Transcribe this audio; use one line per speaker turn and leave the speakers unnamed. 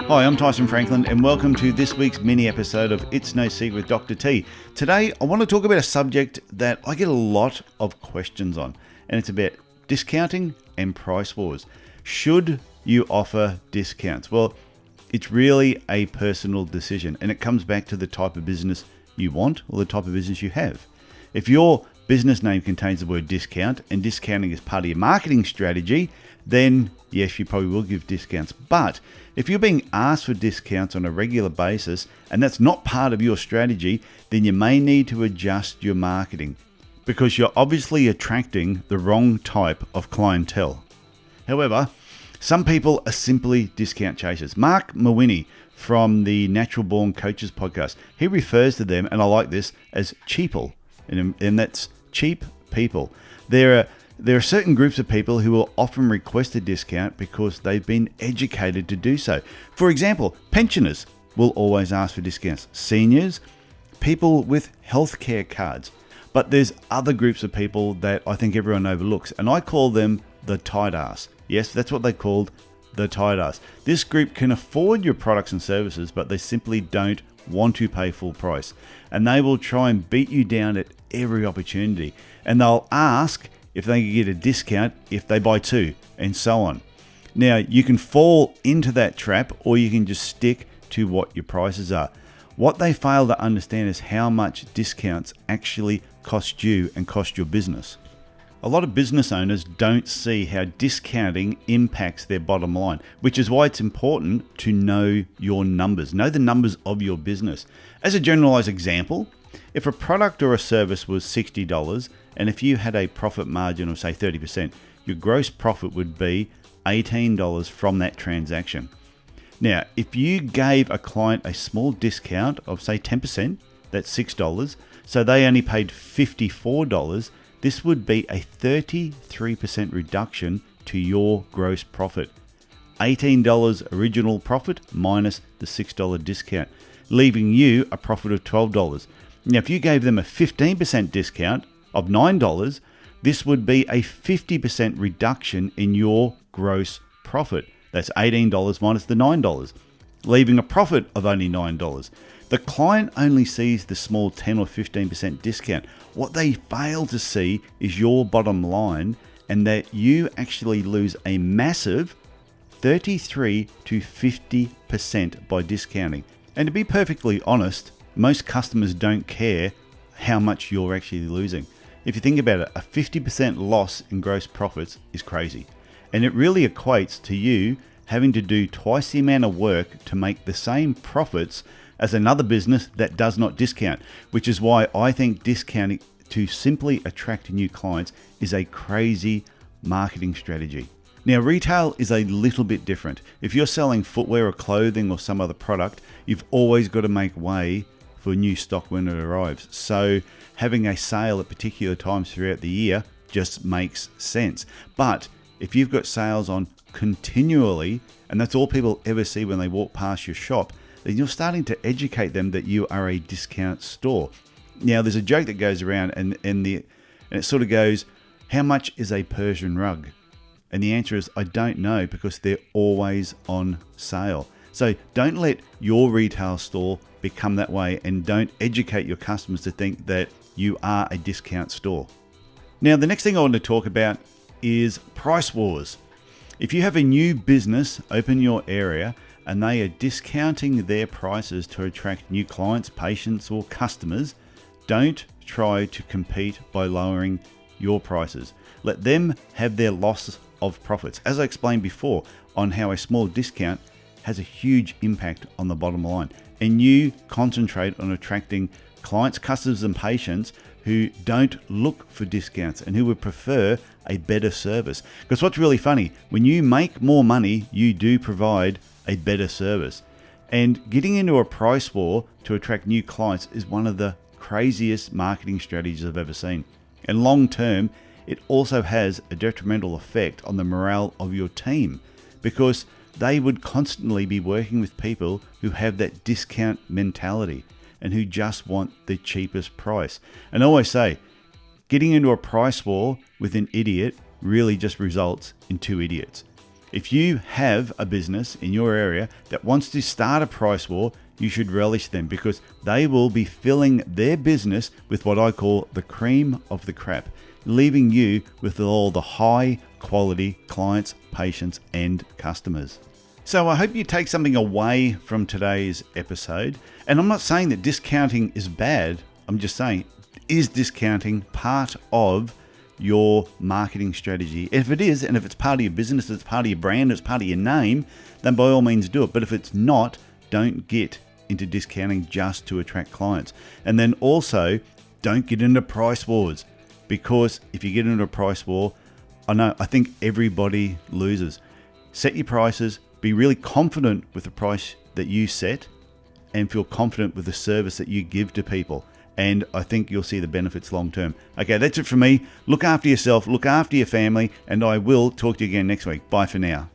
Hi, I'm Tyson Franklin and welcome to this week's mini episode of It's No Secret with Dr. T. Today, I want to talk about a subject that I get a lot of questions on, and it's about discounting and price wars. Should you offer discounts? Well, it's really a personal decision, and it comes back to the type of business you want or the type of business you have. If your business name contains the word discount and discounting is part of your marketing strategy, then yes, you probably will give discounts. But if you're being asked for discounts on a regular basis and that's not part of your strategy, then you may need to adjust your marketing because you're obviously attracting the wrong type of clientele. However, some people are simply discount chasers. Mark Mawhinney from the Natural Born Coaches podcast, he refers to them, and I like this, as cheaple, and that's cheap people. There are certain groups of people who will often request a discount because they've been educated to do so. For example, pensioners will always ask for discounts. Seniors, people with healthcare cards. But there's other groups of people that I think everyone overlooks, and I call them the tight ass. Yes, that's what they called, the tight ass. This group can afford your products and services, but they simply don't want to pay full price. And they will try and beat you down at every opportunity. And they'll ask if they can get a discount if they buy two, and so on. Now, you can fall into that trap, or you can just stick to what your prices are. What they fail to understand is how much discounts actually cost you and cost your business. A lot of business owners don't see how discounting impacts their bottom line, which is why it's important to know your numbers. Know the numbers of your business. As a generalized example, if a product or a service was $60 and if you had a profit margin of say 30%, your gross profit would be $18 from that transaction. Now, if you gave a client a small discount of say 10%, that's $6, so they only paid $54, this would be a 33% reduction to your gross profit. $18 original profit minus the $6 discount, leaving you a profit of $12. Now, if you gave them a 15% discount of $9, this would be a 50% reduction in your gross profit. That's $18 minus the $9, leaving a profit of only $9. The client only sees the small 10 or 15% discount. What they fail to see is your bottom line, and that you actually lose a massive 33 to 50% by discounting. And to be perfectly honest, most customers don't care how much you're actually losing. If you think about it, a 50% loss in gross profits is crazy. And it really equates to you having to do twice the amount of work to make the same profits as another business that does not discount, which is why I think discounting to simply attract new clients is a crazy marketing strategy. Now, retail is a little bit different. If you're selling footwear or clothing or some other product, you've always got to make way for new stock when it arrives. So having a sale at particular times throughout the year just makes sense. But if you've got sales on continually, and that's all people ever see when they walk past your shop, then you're starting to educate them that you are a discount store. Now, there's a joke that goes around and it sort of goes, how much is a Persian rug? And the answer is, I don't know, because they're always on sale. So don't let your retail store become that way, and don't educate your customers to think that you are a discount store. Now, the next thing I want to talk about is price wars. If you have a new business open in your area and they are discounting their prices to attract new clients, patients, or customers, don't try to compete by lowering your prices. Let them have their loss of profits. As I explained before on how a small discount has a huge impact on the bottom line, and you concentrate on attracting clients, customers, and patients who don't look for discounts and who would prefer a better service. Because what's really funny, when you make more money, you do provide a better service. And getting into a price war to attract new clients is one of the craziest marketing strategies I've ever seen. And long term, it also has a detrimental effect on the morale of your team, because they would constantly be working with people who have that discount mentality and who just want the cheapest price. And I always say, getting into a price war with an idiot really just results in two idiots. If you have a business in your area that wants to start a price war, you should relish them because they will be filling their business with what I call the cream of the crap, leaving you with all the high quality clients, patients, and customers. So I hope you take something away from today's episode. And I'm not saying that discounting is bad. I'm just saying, is discounting part of your marketing strategy? If it is, and if it's part of your business, it's part of your brand, it's part of your name, then by all means do it. But if it's not, don't get into discounting just to attract clients. And then also, don't get into price wars, because if you get into a price war, I think everybody loses. Set your prices, be really confident with the price that you set, and feel confident with the service that you give to people. And I think you'll see the benefits long term. Okay, that's it from me. Look after yourself, look after your family, and I will talk to you again next week. Bye for now.